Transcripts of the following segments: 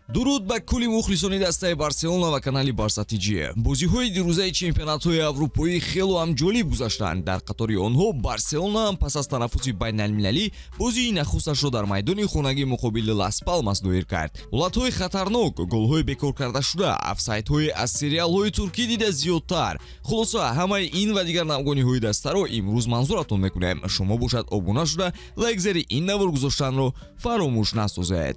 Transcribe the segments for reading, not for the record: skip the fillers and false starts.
дуруд ба кулли мухлисони дастаи барселона ва канали барса тиҷи. бозиҳои дирӯзаи чемпионатҳои аврупоӣ хело ҳам ҷолиб гузаштанд. дар қатори онҳо барселона ҳам пас аз танаффуси байналмилалӣ бозии нахусташро дар майдони хонагии муқобили Лас Палмас доир кард. ҳолатҳои хатарнок, голҳои бекоркардашуда, офсайдҳои аз сериалҳои туркӣ дида зиёдтар. хулоса ҳамаи ин ва дигар навгониҳои дастаро имрӯз манзуратон мекунем. шумо бошад обуна шуда лайк зери ин навор гузоштанро фаромӯш насозед.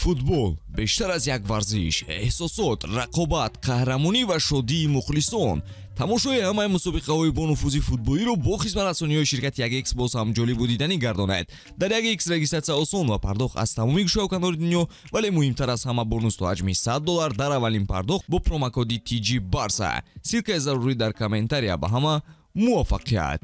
футбол бештар аз як варзиш, эҳсосот, рақобат, қаҳрамонӣ ва шодии мухлисон. тамошои ҳамаи мусобиқаҳои бо нуфузи футболиро бо хизматрасониҳои ширкати 1x боз ҳам ҷолибу диданӣ гардонед. дар 1x регистратсия осон ва пардохт аз тамоми гӯшаоканори дунё, вале муҳимтар аз ҳама бонус то ҳаҷми $100 дар аввалин пардохт бо промокоди TG Barca. силкаи зарурӣ дар комментария. ба ҳама муваффақият.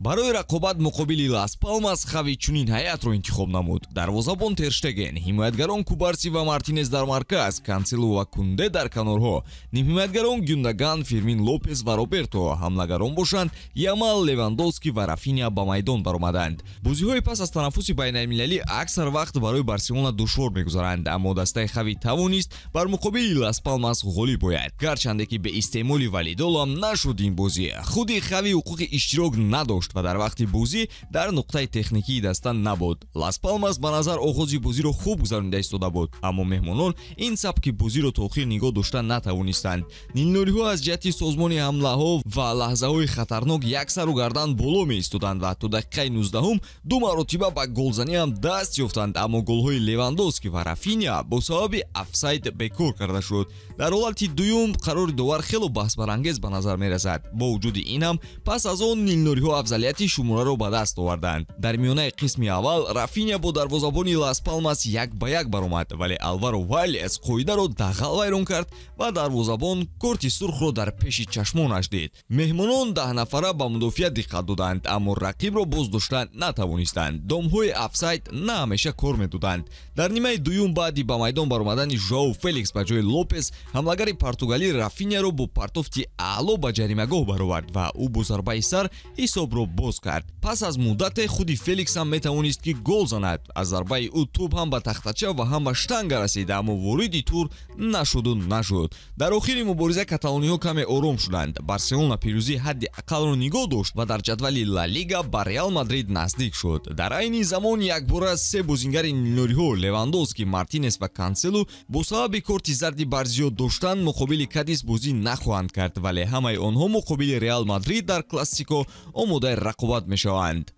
барои рақобат муқобили Лас Палмас хави чунин ҳайатро интихоб намуд. дарвозабон Тер Штеген, ҳимоятгарон Кубарси ва Мартинес дар марказ, Кансело ва Кунде дар канорҳо, нимҳимоятгарон Гюндаган, Фирмин Лопес ва Роберто, ҳамлагарон бошанд Ямал, Левандовски ва Рафиня ба майдон баромаданд. бозиҳои пас аз танаффуси байналмилалӣ аксар вақт барои Барселона душвор мегузаранд, аммо дастаи хави тавонист бар муқобили Лас Палмас ғолиб ояд. гарчанде ки бе истеъмоли валидол ҳам нашуд ин бозӣ. худи хави ҳуқуқи иштирок надошт ва дар вақти бозӣ дар нуқтаи техникии даста набуд. Лас Палмас ба назар оғози бозиро хуб гузаронида истода буд, аммо меҳмонон ин сабки бозиро то охир нигоҳ дошта натавонистанд. нилнориҳо аз ҷиҳати созмони ҳамлаҳо ва лаҳзаҳои хатарнок яксару гардан боло меистоданд ва то дақиқаи 19 ду маротиба ба голзанӣ ҳам даст ёфтанд, аммо голҳои Левандовски ва Рафиня бо сабаби офсайд бекор карда шуд. дар ҳолати дуюм қарори довар хело баҳсбарангез ба назар мерасад. бо вуҷуди ин ҳам пас аз он нилнориҳо афзалияти шумораро ба даст оварданд. дар миёнаи қисми аввал Рафиня бо дарвозабони Лас Палмас як ба як баромад, вале Алваро Вайлес қоидаро дағал вайрон кард ва дарвозабон корти сурхро дар пеши чашмонаш дид. меҳмонон 10 нафара ба мудофиа диққат доданд, аммо рақибро боз дошта натавонистанд. домҳои офсайд на ҳамеша кор медоданд. дар нимаи дуюм баъди ба майдон баромадани Жоао Феликс ба ҷои Лопес, ҳамлагари португалӣ Рафиняро бо партофти аъло ба ҷаримагоҳ баровард ва ӯ бо зарбаи сар ҳисобро боз кард. пас аз муддате худи Феликс ҳам метавонист ки гол занад. аз зарбаи ӯ тӯб ҳам ба тахтача ва ҳам ба штанга расид, аммо вориди тур нашуду нашуд. дар охири мубориза каталониҳо каме ором шуданд. барселона пирӯзии ҳадди ақалро нигоҳ дошт ва дар ҷадвали Ла Лига ба Реал Мадрид наздик шуд. дар айни замон якбора се бозингари нилнориҳо Левандовски, Мартинес ва Кансело бо сабаби корти зарди барзиёд доштан муқобили Кадис бозӣ нахоҳанд кард, вале ҳамаи онҳо муқобили Реал Мадрид дар классико омодаи рақобат мешаванд.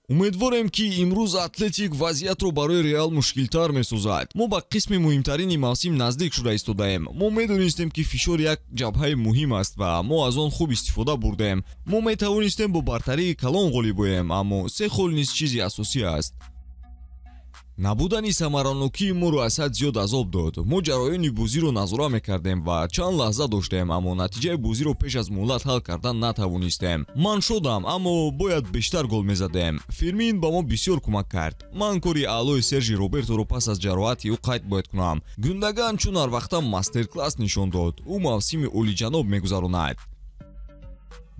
умедворем ки имрӯз Атлетик вазъиятро барои Реал мушкилтар месозад. мо ба қисми муҳимтарини мавсим наздик шуда истодаем. мо медонистем ки фишор як ҷабҳаи муҳим аст ва мо аз он хуб истифода бурдем. мо метавонистем бо бартарии калон ғолиб оем, аммо се хол низ чизи асосӣ аст. набудани самаранокии моро аз ҳад зиёд азоб дод. мо ҷараёни бозиро назора мекардем ва чанд лаҳза доштем, аммо натиҷаи бозиро пеш аз муҳлат ҳал кардан натавонистем. ман шодам, аммо бояд бештар гол мезадем. фирмин ба мо бисёр кӯмак кард. ман кори аълои Сержи Роберторо пас аз ҷароҳати ӯ қайд бояд кунам. Гюндаган чун ҳарвақта мастеркласс нишон дод. ӯ мавсими олиҷаноб мегузаронад.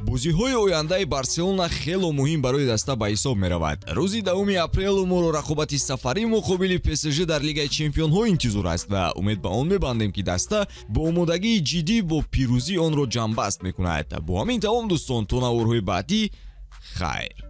бозиҳои ояндаи Барселона хело муҳим барои даста ба ҳисоб меравад. рӯзи 2 апрел моро рақобати сафарӣ муқобили ПСЖ дар Лигаи Чемпионҳо интизор аст ва умед ба он мебандем ки даста бо омодагии ҷиддӣ бо пирӯзӣ онро ҷамъбаст мекунад. бо ҳамин тамом дӯстон, то наворҳои баъдӣ хайр.